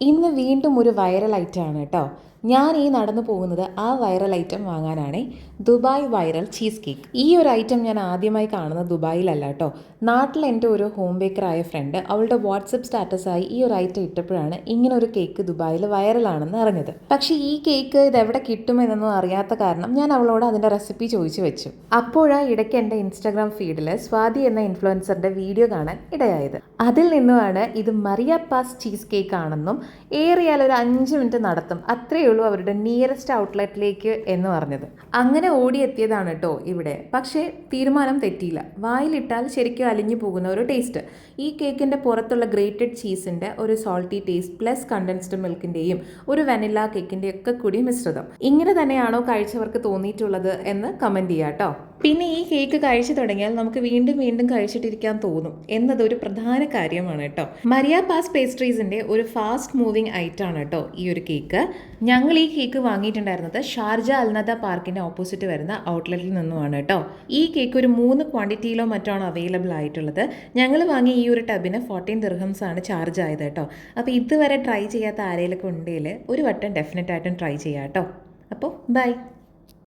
ഇന്ന് വീണ്ടും ഒരു വൈറൽ ഐറ്റമാണ് കേട്ടോ. ഞാൻ ഈ നടന്നു പോകുന്നത് ആ വൈറൽ ഐറ്റം വാങ്ങാനാണ്. Dubai viral cheese cake. ഈ ഒരു ഐറ്റം ഞാൻ ആദ്യമായി കാണുന്നത് ദുബായിലല്ല കേട്ടോ. നാട്ടിൽ എൻ്റെ ഒരു ഹോം ബേക്കറായ ഫ്രണ്ട് അവളുടെ വാട്സപ്പ് സ്റ്റാറ്റസായി ഈ ഒരു ഐറ്റം ഇട്ടപ്പോഴാണ് ഇങ്ങനെ ഒരു കേക്ക് ദുബായിൽ വൈറലാണെന്ന് അറിഞ്ഞത്. പക്ഷേ ഈ കേക്ക് ഇതെവിടെ കിട്ടുമെന്നൊന്നും അറിയാത്ത കാരണം ഞാൻ അവളോട് അതിൻ്റെ റെസിപ്പി ചോദിച്ചു വെച്ചു. അപ്പോഴാണ് ഇടയ്ക്ക് എൻ്റെ ഇൻസ്റ്റാഗ്രാം ഫീഡിൽ സ്വാതി എന്ന ഇൻഫ്ലുവൻസറിൻ്റെ വീഡിയോ കാണാൻ ഇടയായത്. അതിൽ നിന്നുമാണ് ഇത് മറിയ പാസ് ചീസ് കേക്ക് ആണെന്നും ഏറിയാൽ ഒരു 5 മിനിറ്റ് നടത്തും, അത്രയേ ഉള്ളൂ അവരുടെ നിയറസ്റ്റ് ഔട്ട്ലെറ്റിലേക്ക് എന്ന് പറഞ്ഞത്. അങ്ങനെ ഓടിയെത്തിയതാണ് കേട്ടോ ഇവിടെ. പക്ഷേ തീരുമാനം തെറ്റിയില്ല. വായിലിട്ടാൽ ശരിക്കും അലിഞ്ഞു പോകുന്ന ഒരു ടേസ്റ്റ്. ഈ കേക്കിൻ്റെ പുറത്തുള്ള ഗ്രേറ്റഡ് ചീസിൻ്റെ ഒരു സോൾട്ടി ടേസ്റ്റ് പ്ലസ് കണ്ടൻസ്ഡ് മിൽക്കിൻ്റെയും ഒരു വെനില കേക്കിൻ്റെയും ഒക്കെ കൂടി മിശ്രിതം. ഇങ്ങനെ തന്നെയാണോ കഴിച്ചവർക്ക് തോന്നിയിട്ടുള്ളത് എന്ന് കമൻറ്റ് ചെയ്യാം കേട്ടോ. പിന്നെ ഈ കേക്ക് കഴിച്ചു തുടങ്ങിയാൽ നമുക്ക് വീണ്ടും വീണ്ടും കഴിച്ചിട്ടിരിക്കാൻ തോന്നും എന്നതൊരു പ്രധാന കാര്യമാണ് കേട്ടോ. മരിയ പാസ് പേസ്ട്രീസിൻ്റെ ഒരു ഫാസ്റ്റ് മൂവിങ് ഐറ്റം ആണ് കേട്ടോ ഈ ഒരു കേക്ക്. ഞങ്ങൾ ഈ കേക്ക് വാങ്ങിയിട്ടുണ്ടായിരുന്നത് ഷാർജ അൽനദ പാർക്കിൻ്റെ ഓപ്പോസിറ്റ് വരുന്ന ഔട്ട്ലെറ്റിൽ നിന്നുമാണ് കേട്ടോ. ഈ കേക്ക് ഒരു 3 ക്വാണ്ടിറ്റിയിലോ മറ്റാണ് അവൈലബിൾ ആയിട്ടുള്ളത്. ഞങ്ങൾ വാങ്ങിയ ഈ ഒരു ടബിന് 14 ദിർഹംസ് ആണ് ചാർജ് ആയത് കേട്ടോ. അപ്പോൾ ഇതുവരെ ട്രൈ ചെയ്യാത്ത ആരെങ്കിലൊക്കെ ഉണ്ടെങ്കിൽ ഒരു വട്ടം ഡെഫിനറ്റായിട്ടും ട്രൈ ചെയ്യാം കേട്ടോ. അപ്പോൾ ബൈ.